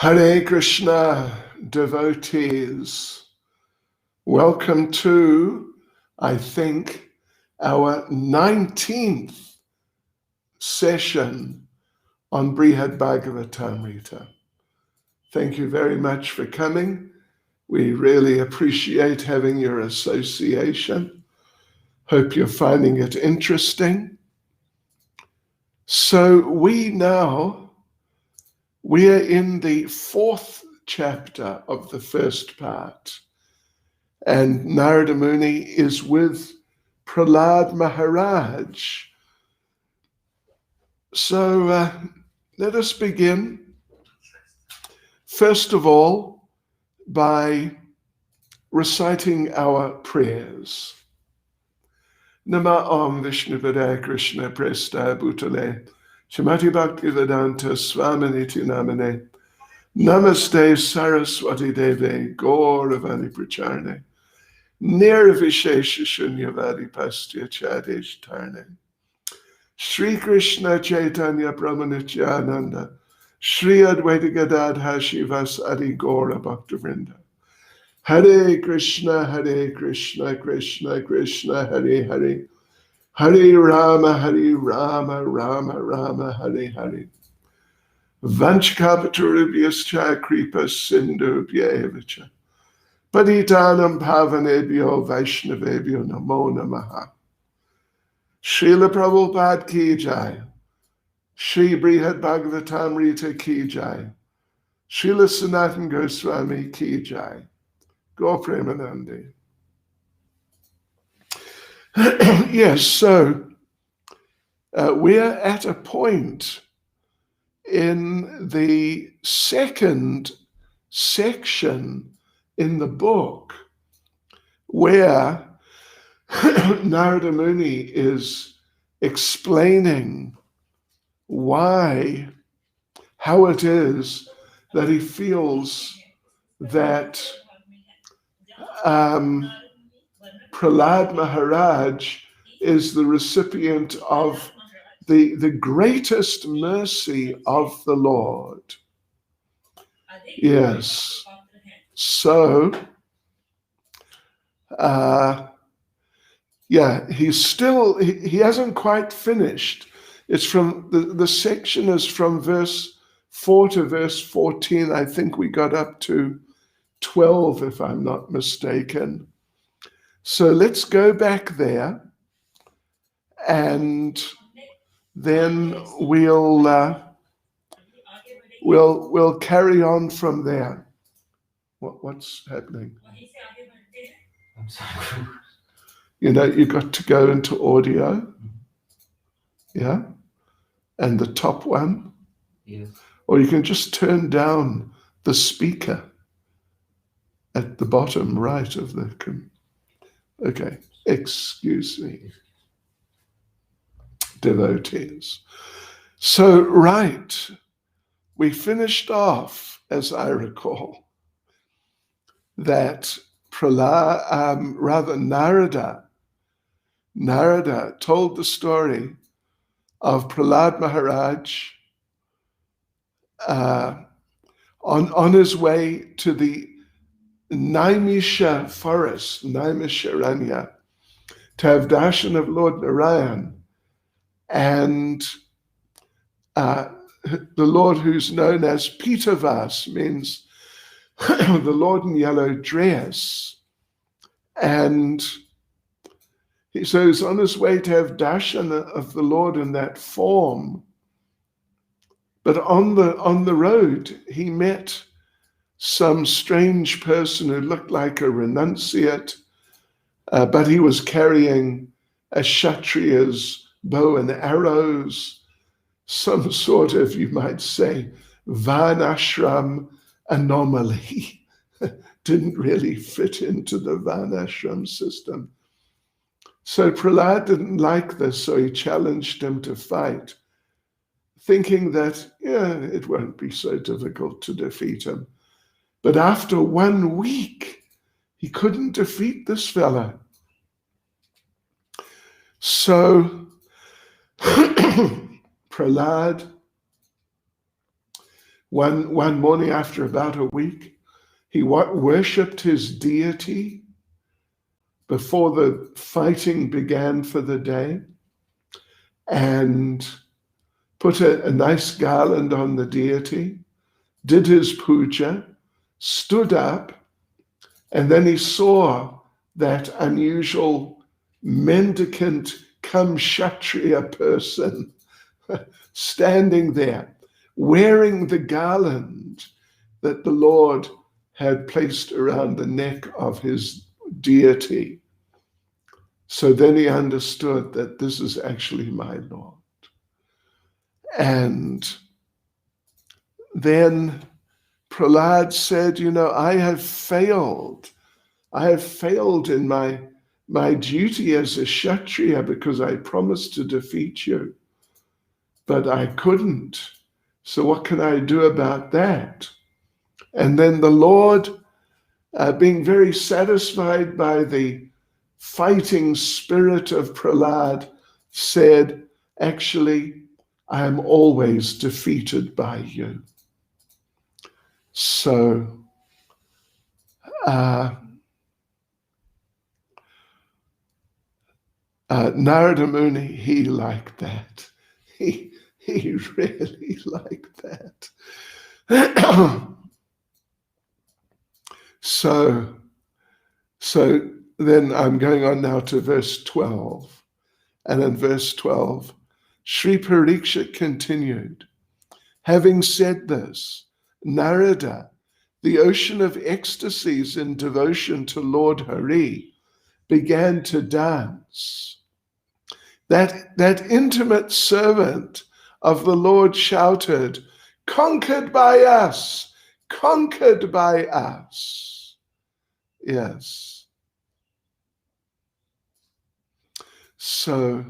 Hare Krishna, devotees. Welcome to, I think, our 19th session on Brihad Bhagavatamrita. Thank you very much for coming. We really appreciate having your association. Hope you're finding it interesting. So we're in the 4th chapter of the first part, and Narada Muni is with Prahlad Maharaj. So let us begin, first of all, by reciting our prayers. Nama Om Vishnu Padaya Krishna Presta Bhutale Srimati Bhaktivedanta Swaminiti Namane Namaste Saraswati Deve Gauravani Pracharne Nirvishesha Shunyavadi Pastya Chadesh Tarne Shri Krishna Chaitanya Brahmanityananda Shri Advaita Gadadha Shivas Adi Gaura Bhaktivinoda Hare Krishna, Krishna Krishna, Hare Hare, Hare Rama, Rama Rama, Hare Hare. Vanchkapaturubhyascha kripa sindhubhyevacha. Patitanam pavanebhyo vaishnavebhyo namo namaha. Srila Prabhupada ki jai. Shri Brihad Bhagavatamrita ki jai. Srila Sanatana Goswami ki jai. Go Premanandi. Yes, so we're at a point in the second section in the book where Narada Muni is explaining how it is that he feels that Prahlad Maharaj is the recipient of the greatest mercy of the Lord. Yes. So, he hasn't quite finished. It's from, the section is from verse 4 to verse 14. I think we got up to 12, if I'm not mistaken. So let's go back there, and then we'll carry on from there. What's happening? I'm sorry. You got to go into audio, yeah, and the top one. Yes. Or you can just turn down the speaker at the bottom right of the. Okay, excuse me, devotees. So, right, we finished off, as I recall, that Narada told the story of Prahlad Maharaj on his way to the Naimisha forest, Naimisharanya, to have darshan of Lord Narayan, and the Lord, who's known as Pitavas, means the Lord in yellow dress, and so he's on his way to have darshan of the Lord in that form. But on the road, he met some strange person who looked like a renunciate, but he was carrying a kshatriya's bow and arrows, some sort of, you might say, varnashram anomaly. Didn't really fit into the varnashram system. So Prahlad didn't like this, so he challenged him to fight, thinking that, it won't be so difficult to defeat him. But after 1 week, he couldn't defeat this fella. So Prahlad One morning after about a week, he worshipped his deity before the fighting began for the day, and put a nice garland on the deity, did his puja, stood up, and then he saw that unusual mendicant cum kshatriya person standing there, wearing the garland that the Lord had placed around the neck of his deity. So then he understood that this is actually my Lord. And then Prahlad said, I have failed. I have failed in my duty as a Kshatriya because I promised to defeat you, but I couldn't. So what can I do about that? And then the Lord, being very satisfied by the fighting spirit of Prahlad, said, actually, I am always defeated by you. So, Narada Muni, he liked that. He really liked that. So then I'm going on now to verse 12. And in verse 12, Sri Parikshit continued, having said this, Narada, the ocean of ecstasies in devotion to Lord Hari, began to dance. That intimate servant of the Lord shouted, conquered by us, conquered by us. Yes. So,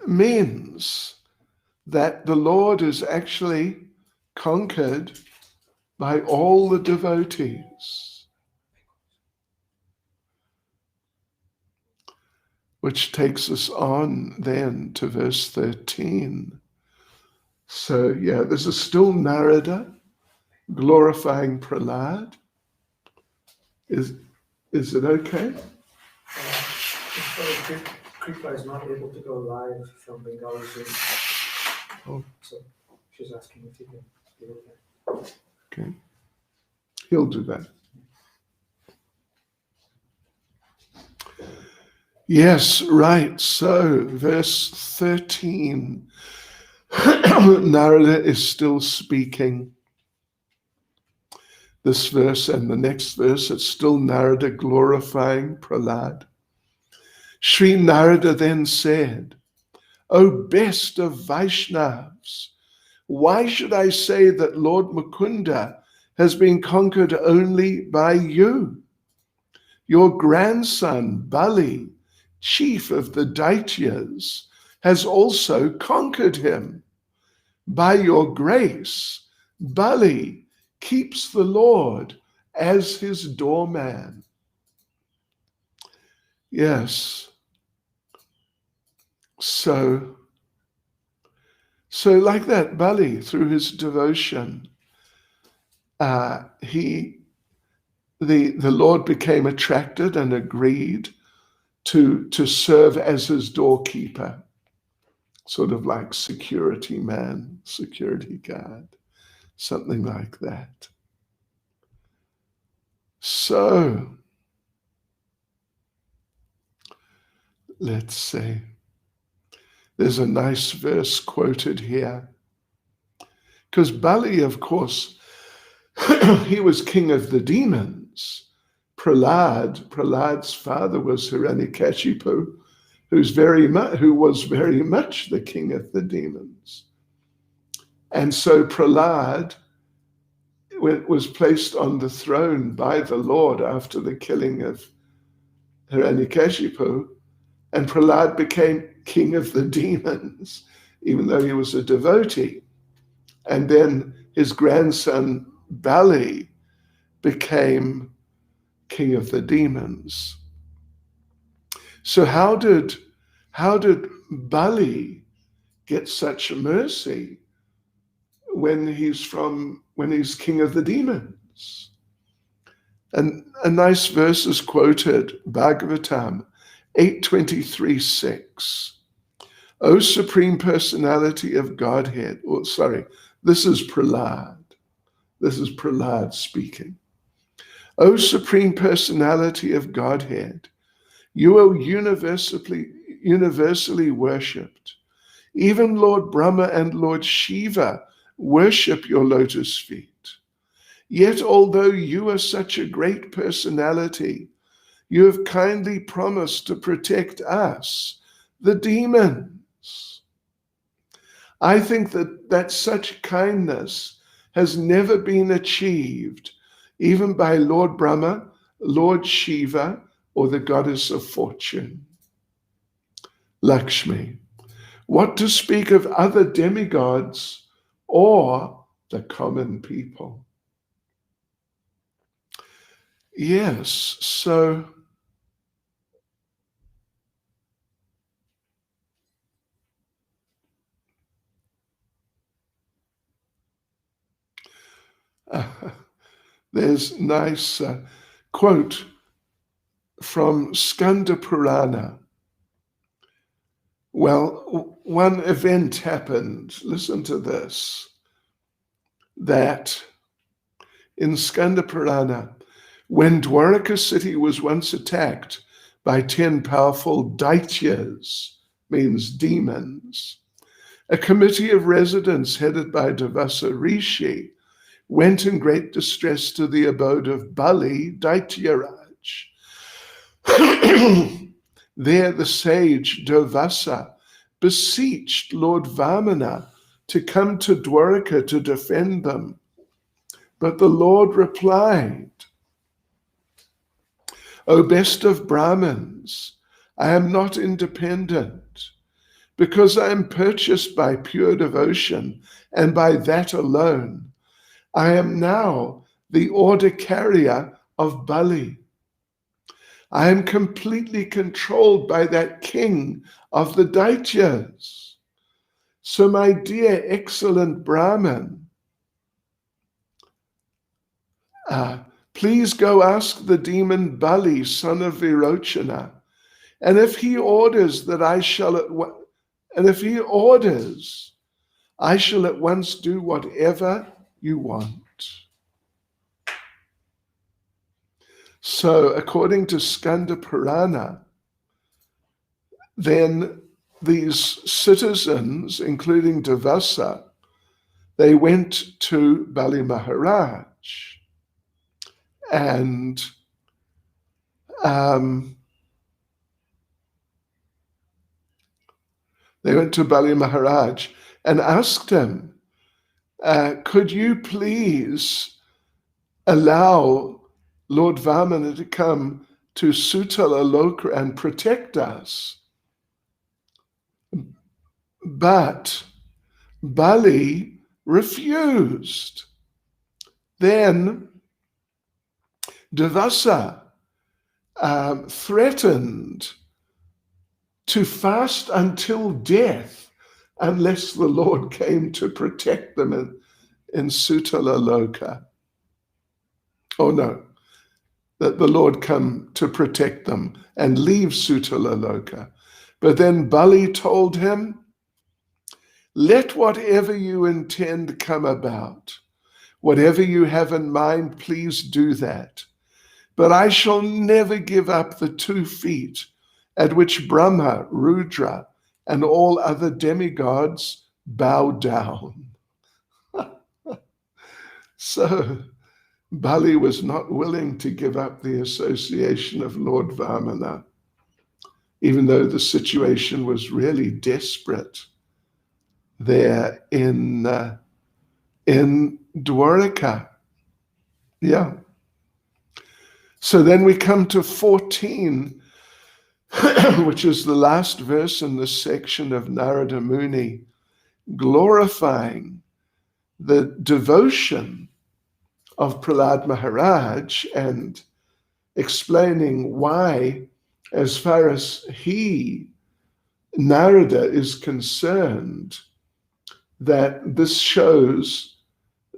means that the Lord is actually conquered by all the devotees. Which takes us on then to verse 13. So this is still Narada glorifying Prahlad. Is it okay? Kripa is not able to go live from Bengali Zoom. Oh. So she's asking if you can do it. Okay. He'll do that. Yes, right. So, verse 13. Narada is still speaking. This verse and the next verse, it's still Narada glorifying Prahlad. Sri Narada then said, O best of Vaishnavas, why should I say that Lord Mukunda has been conquered only by you? Your grandson, Bali, chief of the Daityas, has also conquered him. By your grace, Bali keeps the Lord as his doorman. Yes. So like that, Bali, through his devotion, the Lord became attracted and agreed to serve as his doorkeeper, sort of like security man, security guard, something like that. So, let's see. There's a nice verse quoted here. Because Bali, of course, he was king of the demons. Prahlad's father was Hiranyakashipu, who was very much the king of the demons. And so Prahlad was placed on the throne by the Lord after the killing of Hiranyakashipu, and Prahlad became king of the demons, even though he was a devotee. And then his grandson Bali became king of the demons. So how did Bali get such mercy when he's king of the demons. And a nice verse is quoted, Bhagavatam 8:23-6. O Supreme Personality of Godhead, this is Prahlad. This is Prahlad speaking. O Supreme Personality of Godhead, you are universally worshipped. Even Lord Brahma and Lord Shiva worship your lotus feet. Yet although you are such a great personality, you have kindly promised to protect us, the demons. I think that such kindness has never been achieved, even by Lord Brahma, Lord Shiva, or the goddess of fortune, Lakshmi. What to speak of other demigods or the common people? Yes, so there's a nice quote from Skanda Purana. Well, one event happened, listen to this, that in Skanda Purana, when Dwaraka city was once attacked by 10 powerful daityas, means demons, a committee of residents headed by Devasa Rishi went in great distress to the abode of Bali, Daityaraj. There the sage Devasa beseeched Lord Vamana to come to Dwaraka to defend them. But the Lord replied, O best of Brahmins, I am not independent, because I am purchased by pure devotion, and by that alone, I am now the order carrier of Bali. I am completely controlled by that king of the Daityas. So my dear excellent Brahmin, please go ask the demon Bali, son of Virochana, and if he orders, I shall at once do whatever you want. So, according to Skanda Purana, then these citizens, including Devasa, they went to Bali Maharaj, and they went to Bali Maharaj and asked him, could you please allow Lord Vamana to come to Sutala Loka and protect us? But Bali refused. Then Devasa threatened to fast until death unless the Lord came to protect them in Sutala Loka. Oh no, that the Lord come to protect them and leave Sutala Loka. But then Bali told him, let whatever you intend come about. Whatever you have in mind, please do that. But I shall never give up the 2 feet at which Brahma, Rudra, and all other demigods bow down. So Bali was not willing to give up the association of Lord Vamana, even though the situation was really desperate there in Dwaraka. Yeah. So then we come to 14, which is the last verse in this section of Narada Muni, glorifying the devotion of Prahlad Maharaj and explaining why, as far as Narada is concerned, that this shows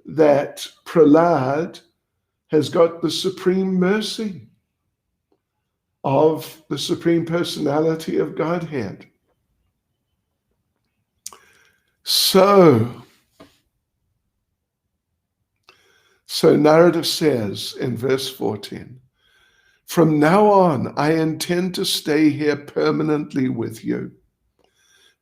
that Prahlad has got the supreme mercy of the Supreme Personality of Godhead. So Narada says in verse 14, "From now on, I intend to stay here permanently with you.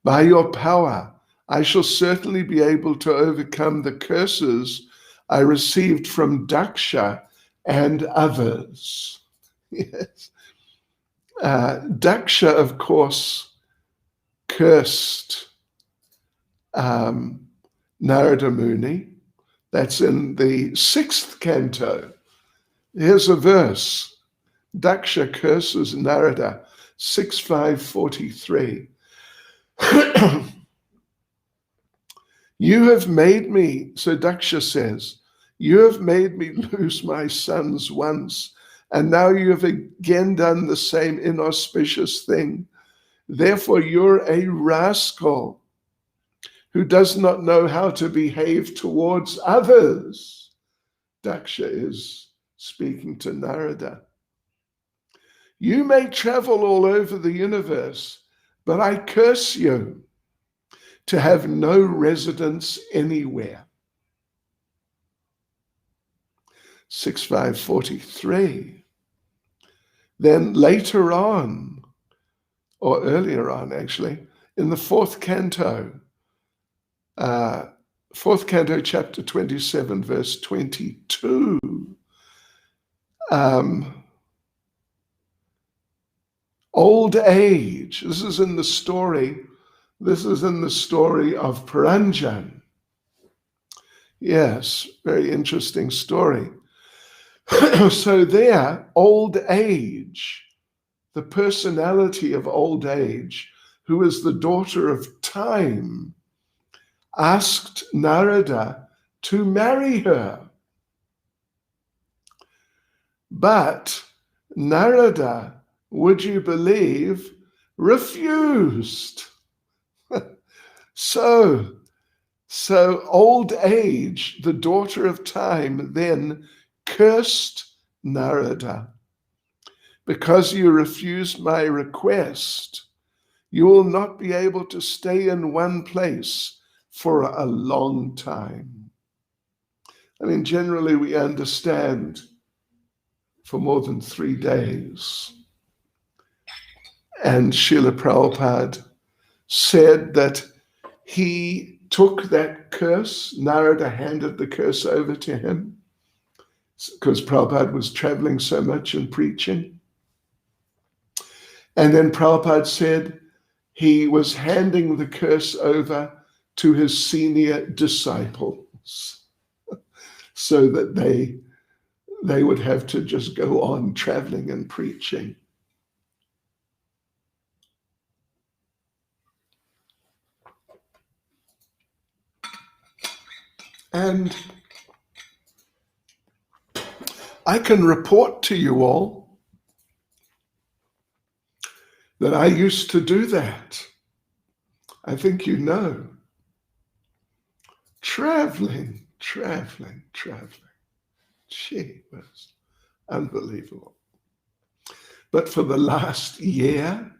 By your power, I shall certainly be able to overcome the curses I received from Daksha and others." Yes. Daksha, of course, cursed Narada Muni. That's in the 6th canto. Here's a verse. Daksha curses Narada, 6.5.43. "You have made me," so Daksha says, "you have made me lose my sons once, and now you have again done the same inauspicious thing. Therefore, you're a rascal who does not know how to behave towards others." Daksha is speaking to Narada. "You may travel all over the universe, but I curse you to have no residence anywhere." 6.5.43. Then later on, or earlier on actually, in the 4th canto, chapter 27, verse 22, old age. This is in the story of Puranjan. Yes, very interesting story. So there, old age, the personality of old age, who is the daughter of time, asked Narada to marry her. But Narada, would you believe, refused. So old age, the daughter of time, then cursed Narada. "Because you refused my request, you will not be able to stay in one place for a long time." I mean, generally we understand for more than 3 days. And Srila Prabhupada said that he took that curse, Narada handed the curse over to him, because Prabhupada was traveling so much and preaching. And then Prabhupada said he was handing the curse over to his senior disciples so that they would have to just go on traveling and preaching. And I can report to you all that I used to do that. I think you know. Traveling. Gee, it was unbelievable. But for the last year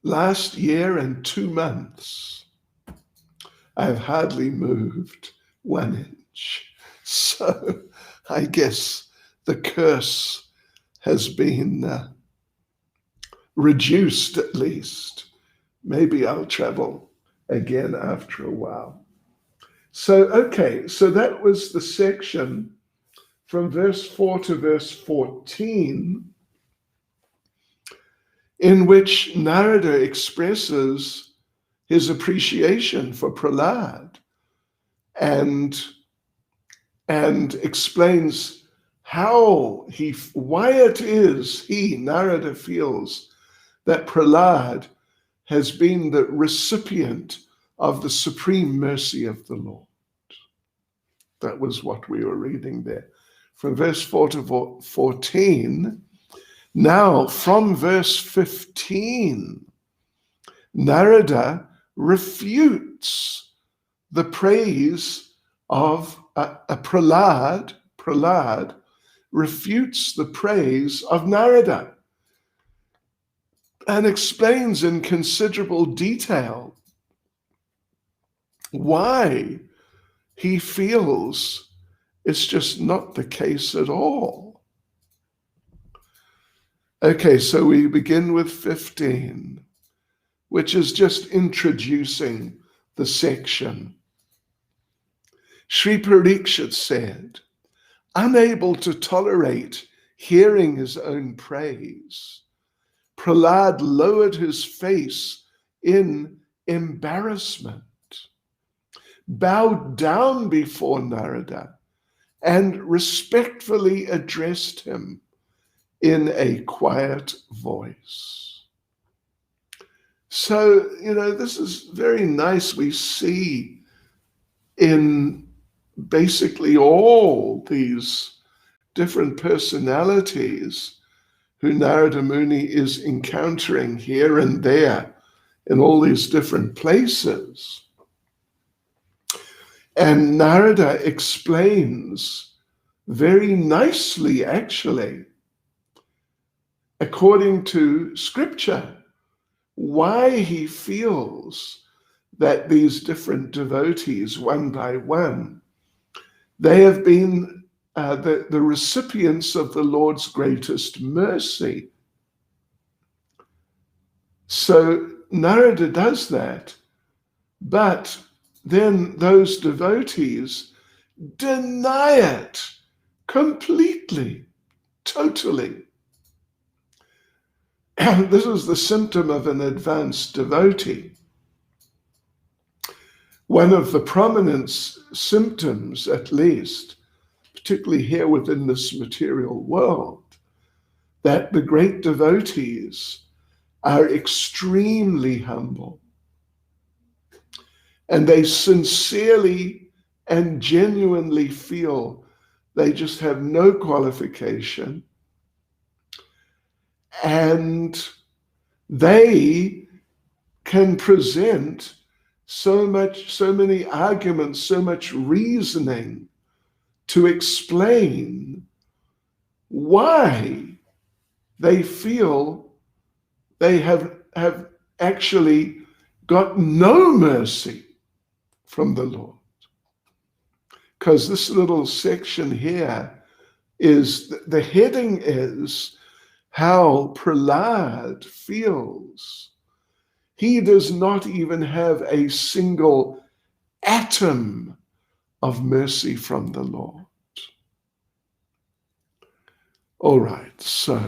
and 2 months, I've hardly moved 1 inch. So I guess the curse has been reduced at least. Maybe I'll travel again after a while. So that was the section from verse 4 to verse 14, in which Narada expresses his appreciation for Prahlad and explains why it is Narada feels that Prahlad has been the recipient of the supreme mercy of the Lord. That was what we were reading there. From verse 4 to 14. Now, from verse 15, Narada refutes the praise of a Prahlad refutes the praise of Narada and explains in considerable detail why he feels it's just not the case at all. Okay, so we begin with 15, which is just introducing the section. Sri Parikshit said, unable to tolerate hearing his own praise, Prahlad lowered his face in embarrassment, bowed down before Narada, and respectfully addressed him in a quiet voice. So, this is very nice. We see in basically all these different personalities who Narada Muni is encountering here and there in all these different places. And Narada explains very nicely, actually, according to scripture, why he feels that these different devotees, one by one, they have been the recipients of the Lord's greatest mercy. So Narada does that, but then those devotees deny it completely, totally. And this is the symptom of an advanced devotee. One of the prominent symptoms, at least, particularly here within this material world, that the great devotees are extremely humble. And they sincerely and genuinely feel they just have no qualification. And they can present so many arguments, so much reasoning to explain why they feel they have actually got no mercy from the Lord. Because this little section here is, the heading is how Prahlad feels. He does not even have a single atom of mercy from the Lord. All right, so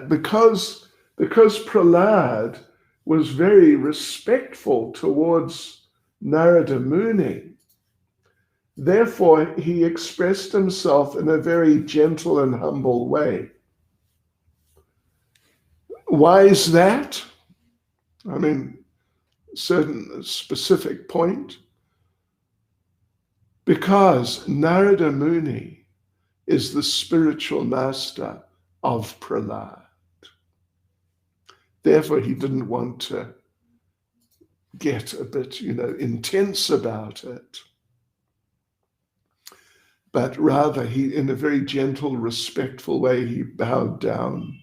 because Prahlad was very respectful towards Narada Muni, therefore he expressed himself in a very gentle and humble way. Why is that? I mean, certain specific point. Because Narada Muni is the spiritual master of Prahlad. Therefore, he didn't want to get a bit, intense about it. But rather, he, in a very gentle, respectful way, he bowed down.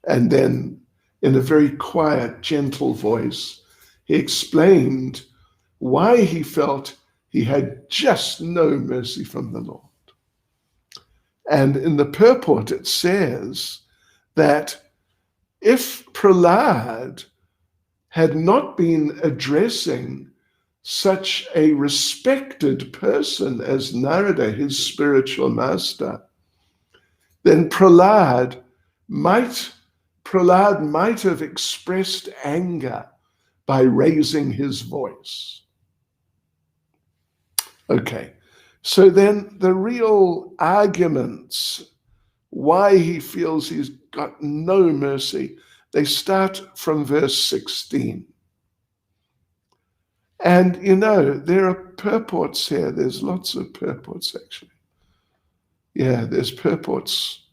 And then, in a very quiet, gentle voice, he explained why he felt he had just no mercy from the Lord. And in the purport, it says that if Prahlad had not been addressing such a respected person as Narada, his spiritual master, then Prahlad might have expressed anger by raising his voice. Okay, so then the real arguments why he feels he's got no mercy, they start from verse 16. And there are purports here. There's lots of purports, actually. Yeah, there's purports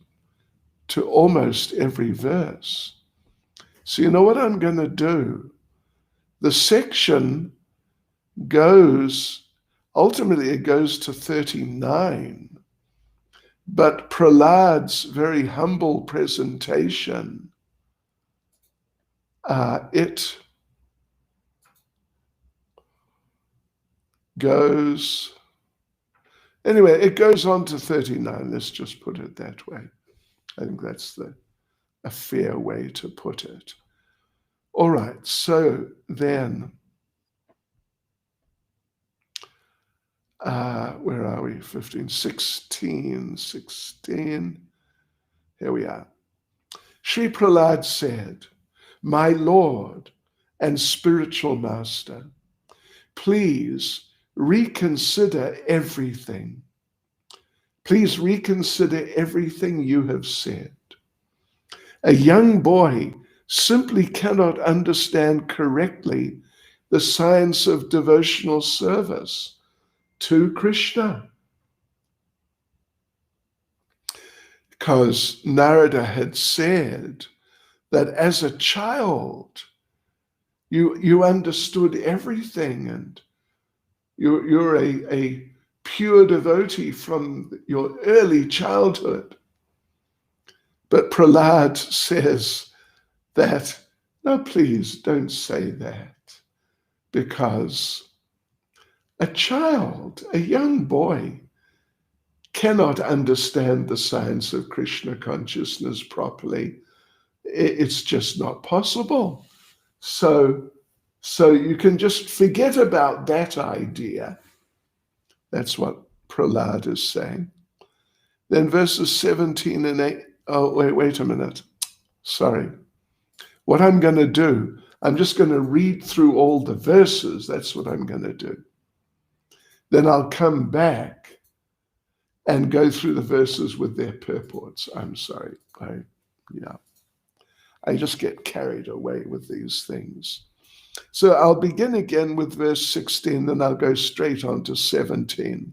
to almost every verse. So you know what I'm going to do? The section goes, ultimately it goes to 39, but Prahlad's very humble presentation, it goes, anyway, it goes on to 39, let's just put it that way. I think that's a fair way to put it. All right, so then, where are we? 15, 16. Here we are. Sri Prahlad said, "My Lord and spiritual master, please reconsider everything. Please reconsider everything you have said. A young boy simply cannot understand correctly the science of devotional service to Krishna." Because Narada had said that as a child, you understood everything, and you're a pure devotee from your early childhood. But Prahlad says that, no, please don't say that, because a child, a young boy, cannot understand the science of Krishna consciousness properly. It's just not possible. So you can just forget about that idea. That's what Prahlad is saying. Then verses 17 and 8. Oh, wait a minute. Sorry. What I'm going to do, I'm just going to read through all the verses. That's what I'm going to do. Then I'll come back and go through the verses with their purports. I'm sorry. I just get carried away with these things. So I'll begin again with verse 16, then I'll go straight on to 17.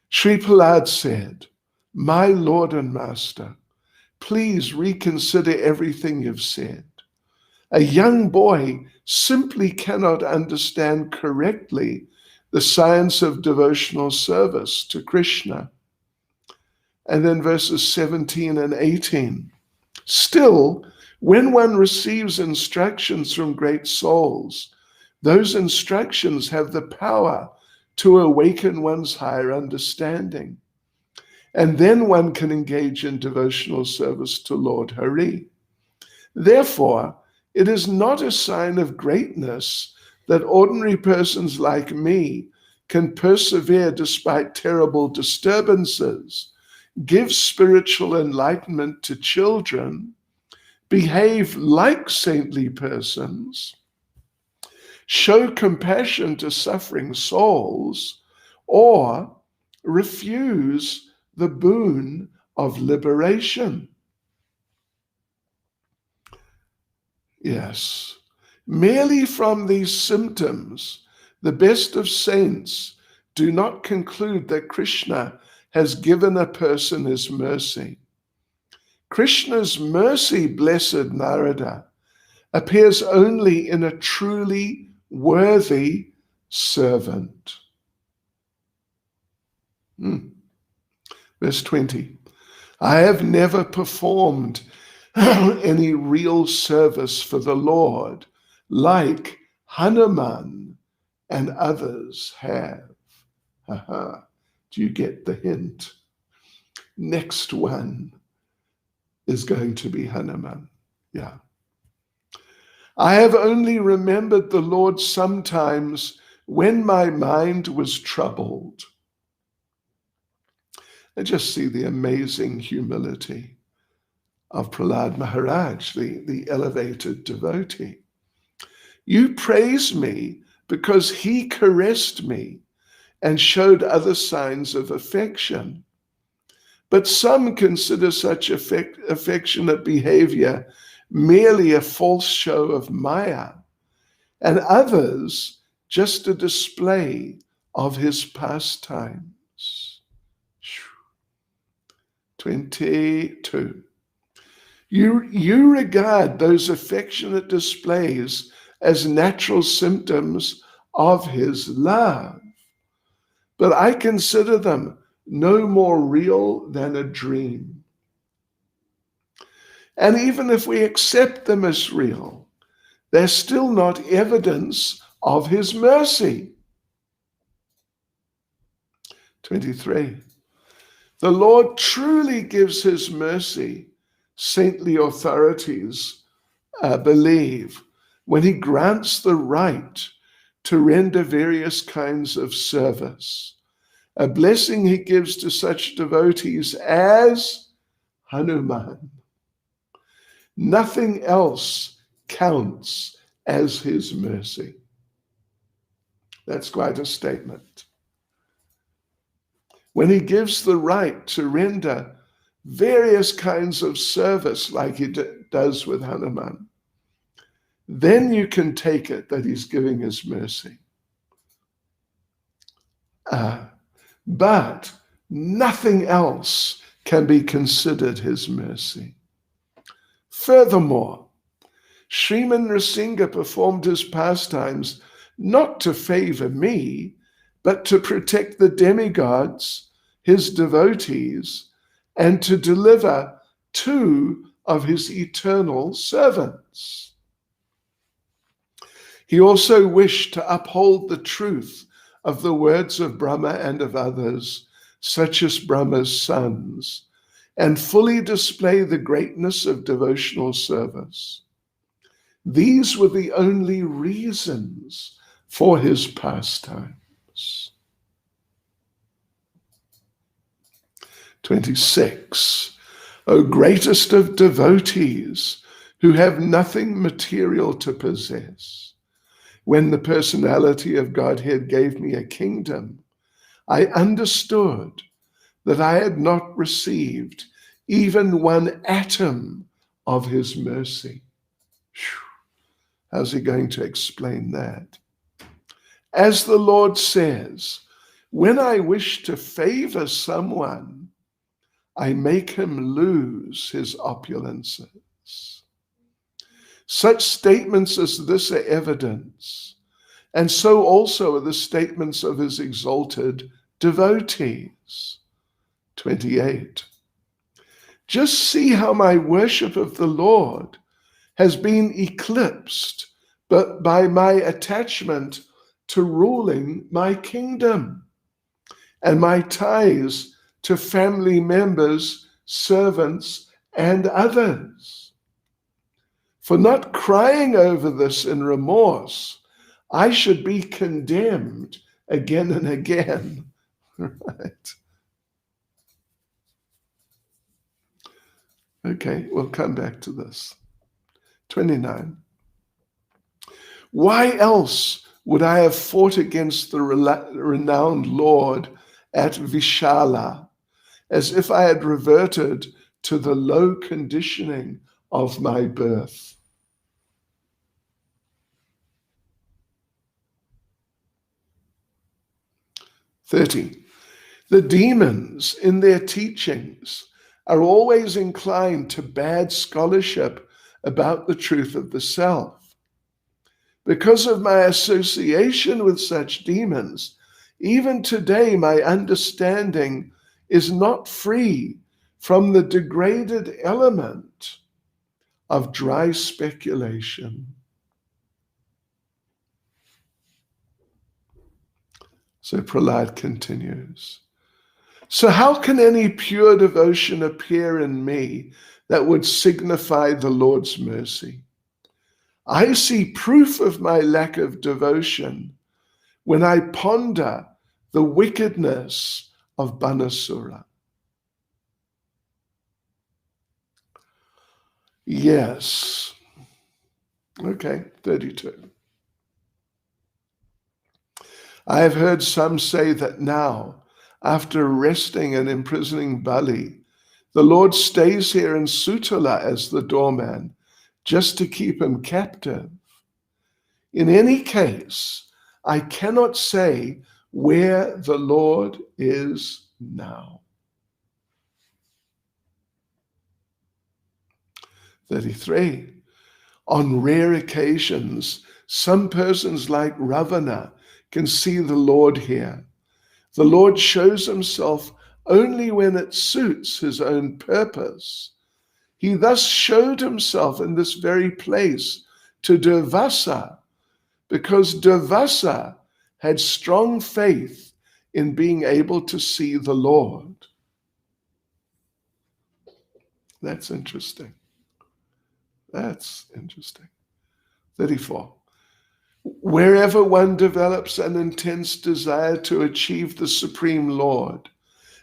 Sri Prahlad said, "My Lord and Master, please reconsider everything you've said. A young boy simply cannot understand correctly the science of devotional service to Krishna." And then verses 17 and 18. "Still, when one receives instructions from great souls, those instructions have the power to awaken one's higher understanding. And then one can engage in devotional service to Lord Hari. Therefore, it is not a sign of greatness that ordinary persons like me can persevere despite terrible disturbances, give spiritual enlightenment to children, behave like saintly persons, show compassion to suffering souls, or refuse the boon of liberation." Yes, merely from these symptoms, the best of saints do not conclude that Krishna has given a person his mercy. Krishna's mercy, blessed Narada, appears only in a truly worthy servant. Verse 20, "I have never performed any real service for the Lord like Hanuman and others have." Do you get the hint? Next one is going to be Hanuman. Yeah. "I have only remembered the Lord sometimes when my mind was troubled." I just see the amazing humility of Prahlad Maharaj, the elevated devotee. "You praise me because he caressed me and showed other signs of affection. But some consider such affectionate behavior merely a false show of Maya, and others just a display of his pastimes." 22. You regard those affectionate displays as natural symptoms of his love. But I consider them no more real than a dream. And even if we accept them as real, they're still not evidence of his mercy. 23. The Lord truly gives his mercy, saintly authorities believe, when he grants the right to render various kinds of service, a blessing he gives to such devotees as Hanuman. Nothing else counts as his mercy. That's quite a statement. When he gives the right to render various kinds of service like he does with Hanuman, then you can take it that he's giving his mercy. But nothing else can be considered his mercy. Furthermore, Sriman Nrsimha performed his pastimes not to favor me, but to protect the demigods, his devotees, and to deliver 2 of his eternal servants. He also wished to uphold the truth of the words of Brahma and of others, such as Brahma's sons, and fully display the greatness of devotional service. These were the only reasons for his pastimes. 26. O greatest of devotees, who have nothing material to possess, when the personality of Godhead gave me a kingdom, I understood that I had not received even 1 atom of his mercy. How's he going to explain that? As the Lord says, when I wish to favor someone, I make him lose his opulences. Such statements as this are evidence, and so also are the statements of his exalted devotees. 28. Just see how my worship of the Lord has been eclipsed but by my attachment to ruling my kingdom and my ties to family members, servants, and others. For not crying over this in remorse, I should be condemned again and again. Right? Okay, we'll come back to this. 29. Why else would I have fought against the renowned Lord at Vishala, as if I had reverted to the low conditioning of my birth? 30. The demons in their teachings are always inclined to bad scholarship about the truth of the self. Because of my association with such demons, even today my understanding is not free from the degraded element of dry speculation. So Prahlad continues. So how can any pure devotion appear in me that would signify the Lord's mercy? I see proof of my lack of devotion when I ponder the wickedness of Banasura. Yes. Okay, 32. I have heard some say that now, after arresting and imprisoning Bali, the Lord stays here in Sutala as the doorman, just to keep him captive. In any case, I cannot say where the Lord is now. 33. On rare occasions, Some persons like Ravana can see the Lord here. The Lord shows himself only when it suits his own purpose. He thus showed himself in this very place to Durvasa, because Durvasa had strong faith in being able to see the Lord. That's interesting. That's interesting. 34. Wherever one develops an intense desire to achieve the Supreme Lord,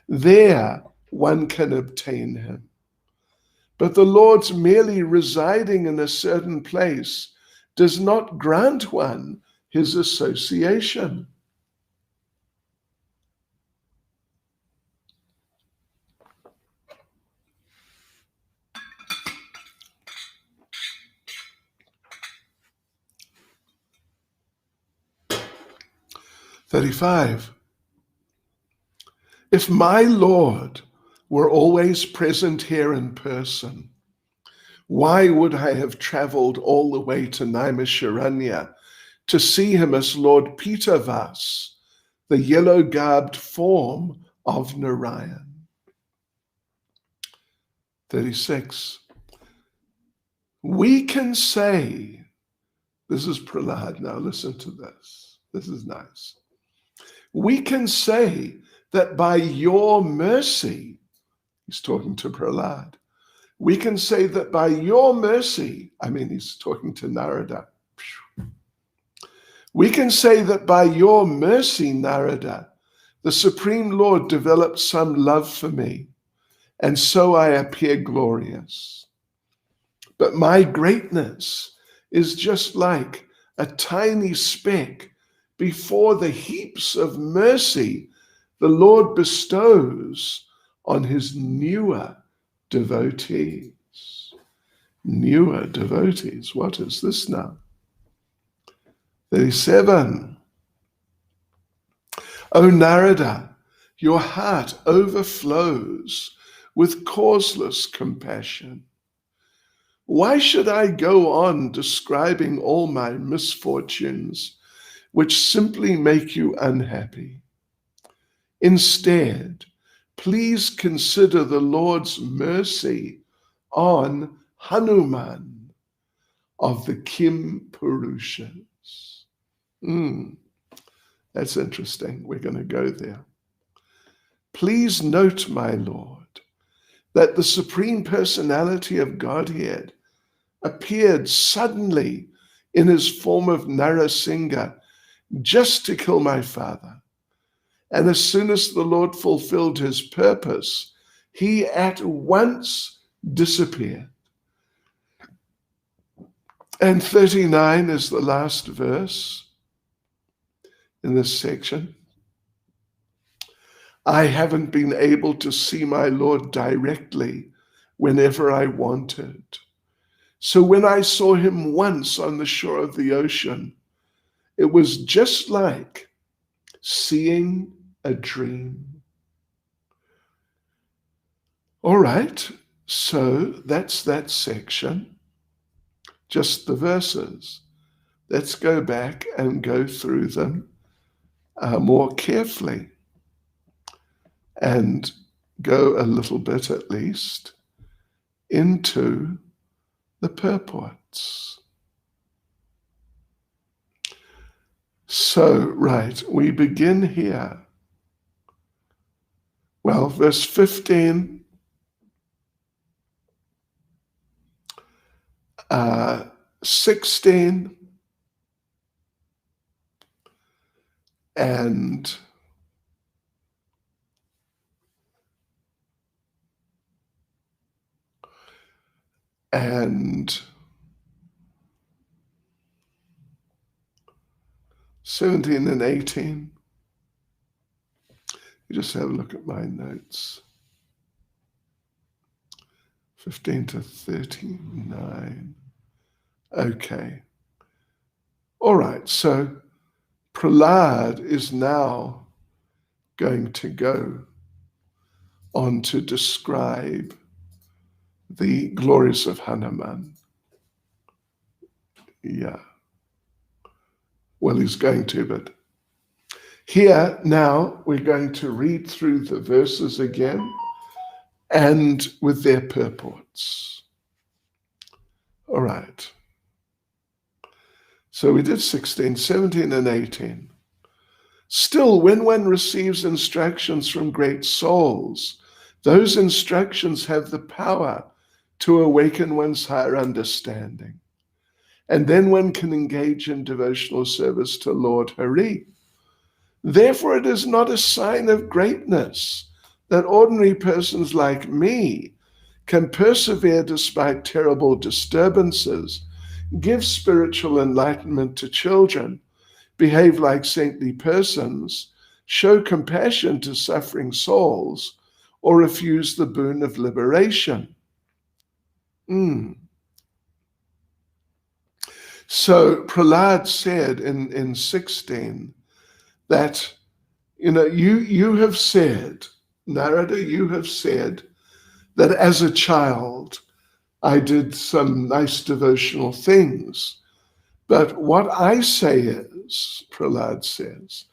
there one can obtain him. But the Lord's merely residing in a certain place does not grant one his association. "35. If my Lord were always present here in person, why would I have traveled all the way to Naimisharanya to see him as Lord Pitavas, the yellow-garbed form of Narayan?" 36. We can say, this is Prahlad now, listen to this. This is nice. We can say that by your mercy, he's talking to Prahlad, we can say that by your mercy, he's talking to Narada. We can say that by your mercy, Narada, the Supreme Lord developed some love for me, and so I appear glorious. But my greatness is just like a tiny speck before the heaps of mercy the Lord bestows on his newer devotees. Newer devotees. What is this now? 37. O Narada, your heart overflows with causeless compassion. Why should I go on describing all my misfortunes, which simply make you unhappy? Instead, please consider the Lord's mercy on Hanuman of the Kim Purushas. That's interesting. We're going to go there. Please note, my Lord, that the Supreme Personality of Godhead appeared suddenly in his form of Narasingha just to kill my father. And as soon as the Lord fulfilled his purpose, he at once disappeared. And 39 is the last verse in this section. I haven't been able to see my Lord directly whenever I wanted. So when I saw him once on the shore of the ocean, it was just like seeing a dream. All right, so that's that section, just the verses. Let's go back and go through them more carefully and go a little bit at least into the purports. So, right, we begin here. Well, verse 15, 16, and 17 and 18. You just have a look at my notes. 15 to 39. Okay. All right, so Prahlad is now going to go on to describe the glories of Hanuman. Yeah. Well, he's going to, but here now we're going to read through the verses again and with their purports. All right. So we did 16, 17, and 18. Still, when one receives instructions from great souls, those instructions have the power to awaken one's higher understanding. And then one can engage in devotional service to Lord Hari. Therefore, it is not a sign of greatness that ordinary persons like me can persevere despite terrible disturbances, give spiritual enlightenment to children, behave like saintly persons, show compassion to suffering souls, or refuse the boon of liberation. So Prahlad said in 16 that, you have said, Narada, you have said that as a child I did some nice devotional things. But what I say is, Prahlad says,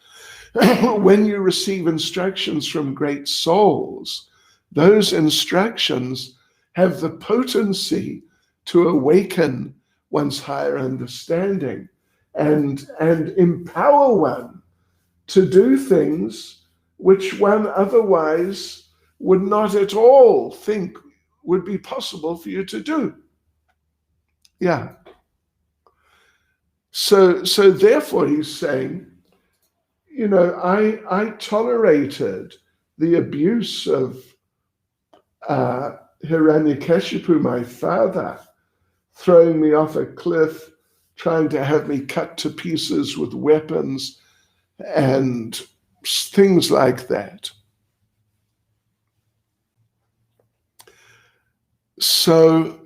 when you receive instructions from great souls, those instructions have the potency to awaken one's higher understanding and empower one to do things which one otherwise would not at all think would be possible for you to do. Yeah. So therefore he's saying, I tolerated the abuse of Hiranyakashipu, my father, throwing me off a cliff, trying to have me cut to pieces with weapons and things like that. So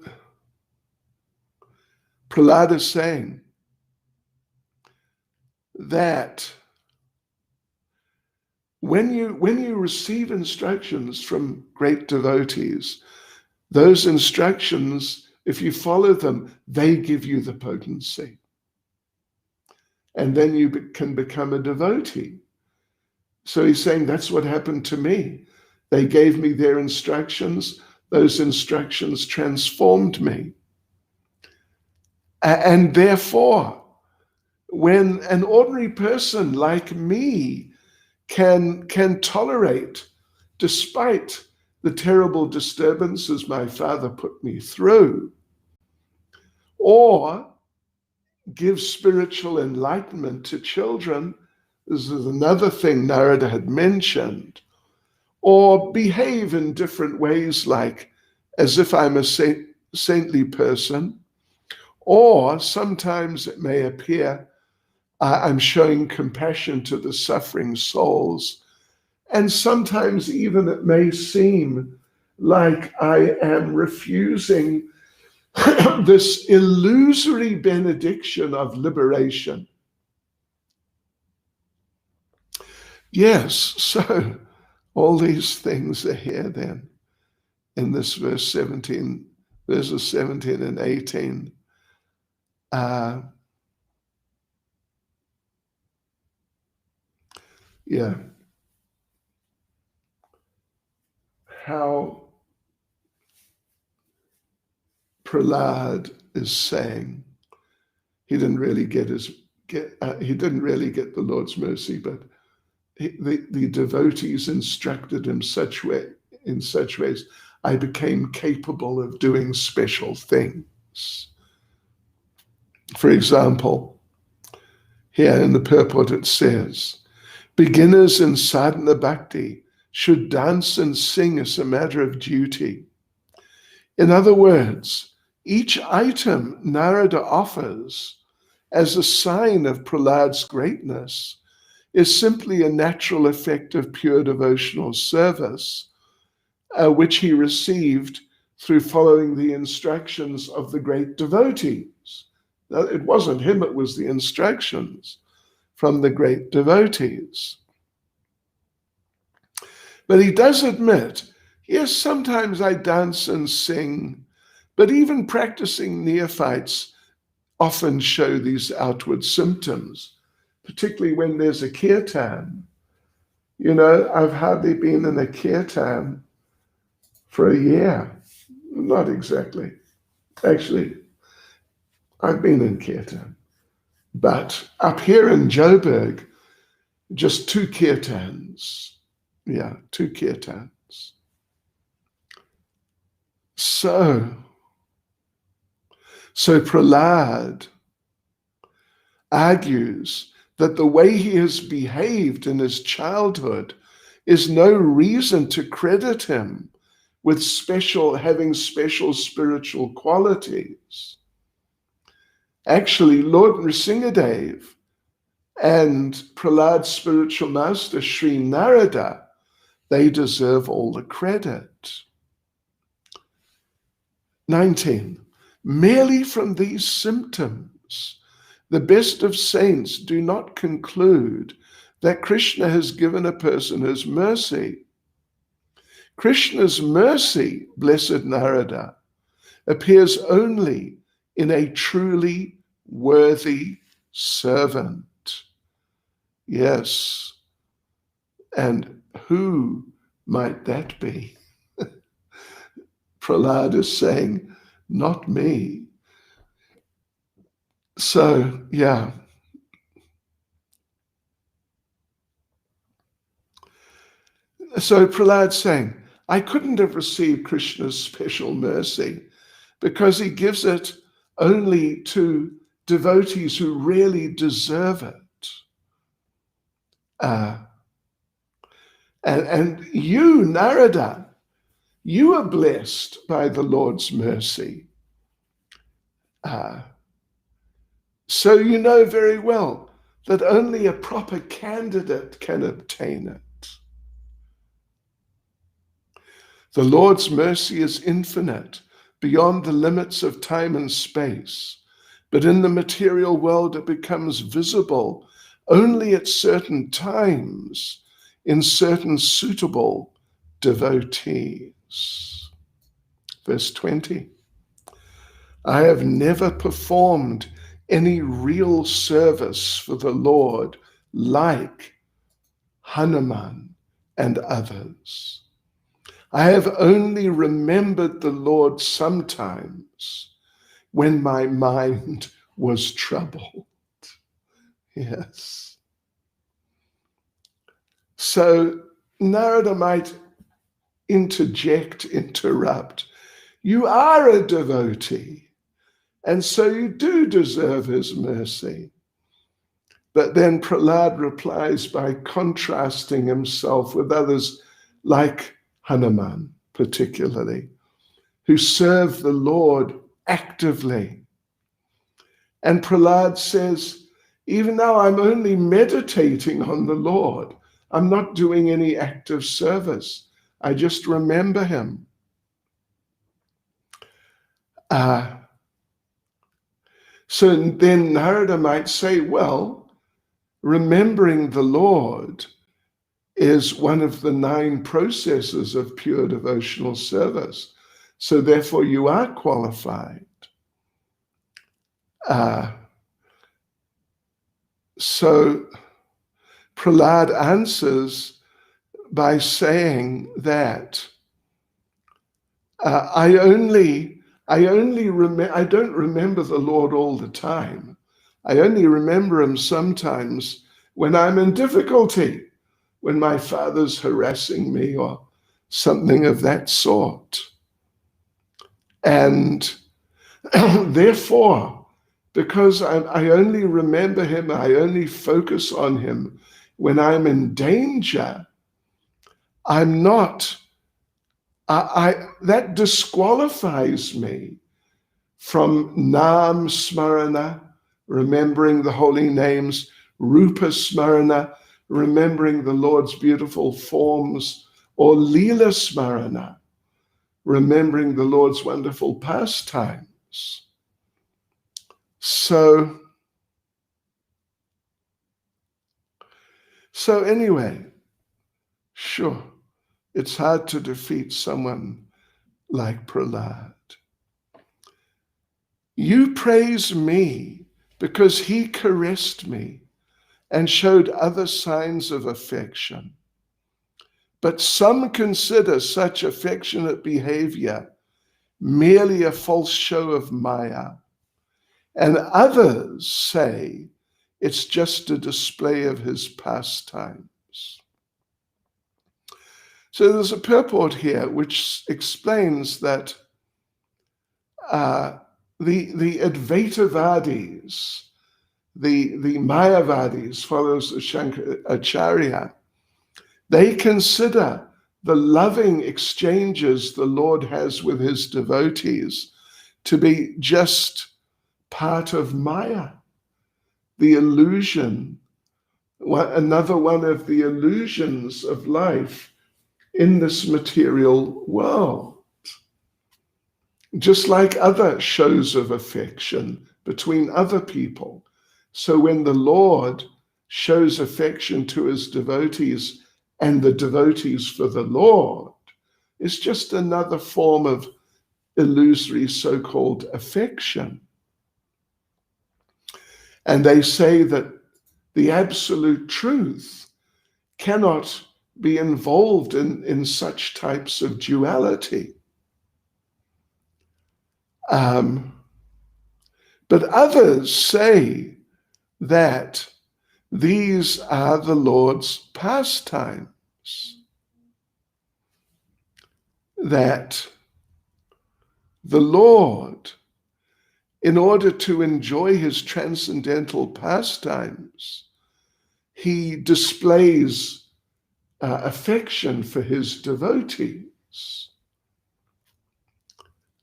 Prahlad is saying that when you receive instructions from great devotees, those instructions, if you follow them, they give you the potency. And then you can become a devotee. So he's saying that's what happened to me. They gave me their instructions. Those instructions transformed me. And therefore, when an ordinary person like me can tolerate, despite the terrible disturbances my father put me through, or give spiritual enlightenment to children, this is another thing Narada had mentioned, or behave in different ways, like as if I'm a saintly person, or sometimes it may appear I'm showing compassion to the suffering souls, and sometimes even it may seem like I am refusing this illusory benediction of liberation. Yes, so all these things are here then in this verses 17 and 18. How Prahlad is saying he didn't really get the Lord's mercy, but the devotees instructed him in such ways, I became capable of doing special things. For example, here in the purport it says, beginners in sadhana bhakti should dance and sing as a matter of duty. In other words, each item Narada offers as a sign of Prahlad's greatness is simply a natural effect of pure devotional service, which he received through following the instructions of the great devotees. Now, it wasn't him, it was the instructions from the great devotees. But he does admit, yes, sometimes I dance and sing, but even practicing neophytes often show these outward symptoms. particularly when there's a kirtan. You know, I've hardly been in a kirtan for a year. Not exactly. Actually, I've been in kirtan. But up here in Joburg, just 2 kirtans. Yeah, 2 kirtans. So Prahlad argues that the way he has behaved in his childhood is no reason to credit him with having special spiritual qualities. Actually, Lord Nrsingadev and Prahlad's spiritual master, Sri Narada, they deserve all the credit. 19. Merely from these symptoms, the best of saints do not conclude that Krishna has given a person his mercy. Krishna's mercy, blessed Narada, appears only in a truly worthy servant. Yes. And who might that be? Prahlad is saying, not me. So, yeah. So Prahlad's saying, I couldn't have received Krishna's special mercy because he gives it only to devotees who really deserve it. And you, Narada, you are blessed by the Lord's mercy. So you know very well that only a proper candidate can obtain it. The Lord's mercy is infinite, beyond the limits of time and space, but in the material world it becomes visible only at certain times in certain suitable devotees. Verse 20. I have never performed any real service for the Lord like Hanuman and others. I have only remembered the Lord sometimes when my mind was troubled. Yes. So Narada might interrupt. You are a devotee, and so you do deserve his mercy. But then Prahlad replies by contrasting himself with others like Hanuman, particularly, who serve the Lord actively. And Prahlad says, even though I'm only meditating on the Lord, I'm not doing any active service. I just remember him. So then Narada might say, well, remembering the Lord is one of the 9 processes of pure devotional service. So therefore you are qualified. So Prahlad answers by saying that I don't remember the Lord all the time. I only remember him sometimes when I'm in difficulty, when my father's harassing me or something of that sort. And therefore, because I only remember him, I only focus on him when I'm in danger, I'm not, that disqualifies me from Nam Smarana, remembering the holy names, Rupa Smarana, remembering the Lord's beautiful forms, or Leela Smarana, remembering the Lord's wonderful pastimes. So anyway, sure, it's hard to defeat someone like Prahlad. You praise me because he caressed me and showed other signs of affection. But some consider such affectionate behavior merely a false show of Maya, and others say it's just a display of his pastimes. So there's a purport here which explains that the Advaitavadis, the Mayavadis, followers of Shankaracharya, they consider the loving exchanges the Lord has with his devotees to be just part of Maya, the illusion, another one of the illusions of life in this material world. Just like other shows of affection between other people. So when the Lord shows affection to his devotees and the devotees for the Lord, it's just another form of illusory so-called affection. And they say that the absolute truth cannot be involved in such types of duality. But others say that these are the Lord's pastimes, that the Lord, in order to enjoy his transcendental pastimes, he displays affection for his devotees.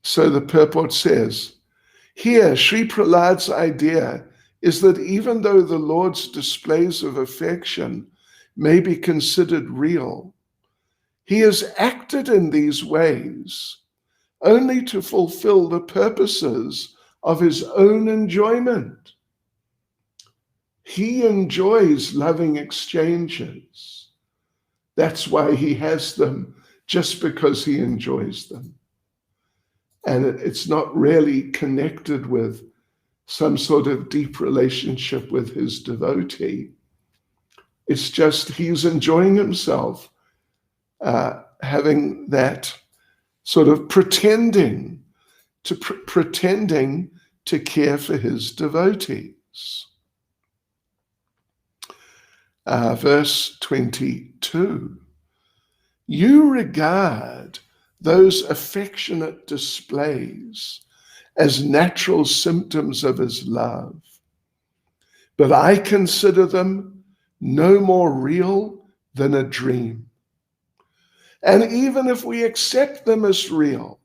So the purport says, here, Sri Prahlad's idea is that even though the Lord's displays of affection may be considered real, he has acted in these ways only to fulfill the purposes of his own enjoyment. He enjoys loving exchanges. That's why he has them, just because he enjoys them. And it's not really connected with some sort of deep relationship with his devotee. It's just he's enjoying himself, having that sort of pretending to care for his devotees. Verse 22, you regard those affectionate displays as natural symptoms of his love, but I consider them no more real than a dream. And even if we accept them as real,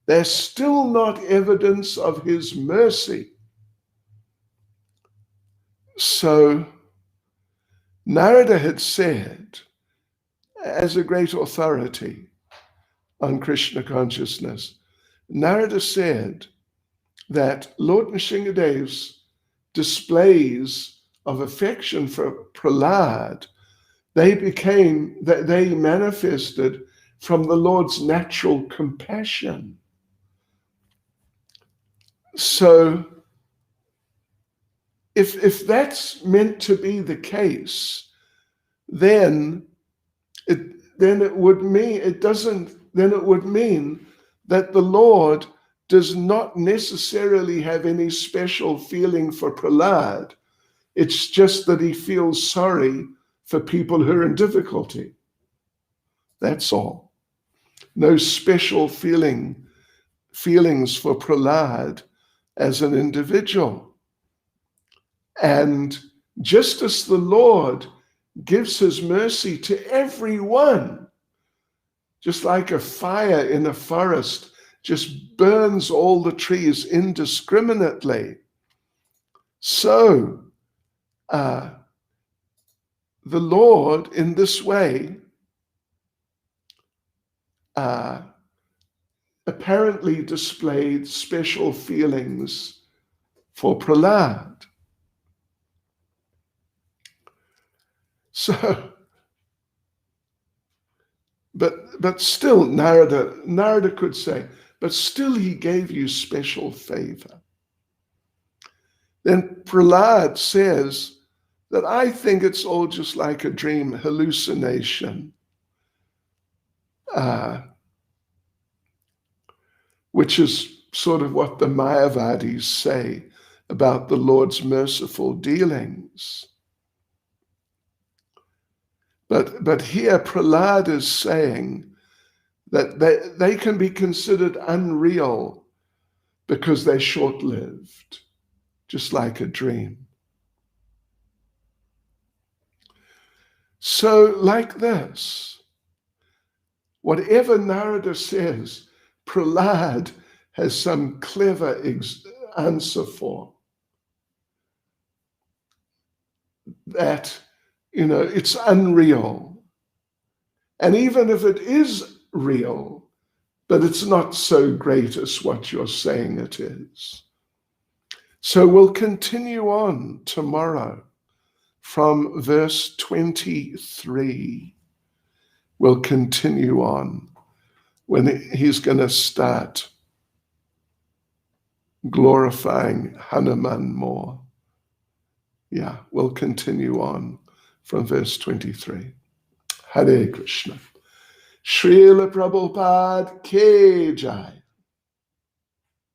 they're still not evidence of his mercy. So Narada had said, as a great authority on Krishna consciousness, Narada said that Lord Nrsingadev's displays of affection for Prahlad, they manifested from the Lord's natural compassion. So if that's meant to be the case, then it would mean that the Lord does not necessarily have any special feeling for Prahlad. It's just that he feels sorry for people who are in difficulty. That's all. No special feelings for Prahlad as an individual. And just as the Lord gives his mercy to everyone, just like a fire in a forest just burns all the trees indiscriminately, so the Lord in this way apparently displayed special feelings for Prahlad. So, but still, Narada could say, but still he gave you special favor. Then Prahlad says that I think it's all just like a dream, hallucination, which is sort of what the Mayavadis say about the Lord's merciful dealings. But here Prahlad is saying that they can be considered unreal because they're short-lived, just like a dream. So like this, whatever Narada says, Prahlad has some clever answer for. That, it's unreal. And even if it is real, but it's not so great as what you're saying it is. So we'll continue on tomorrow from verse 23. We'll continue on when he's going to start glorifying Hanuman more. Yeah, we'll continue on from verse 23. Hare Krishna. Srila Prabhupada Ki Jai.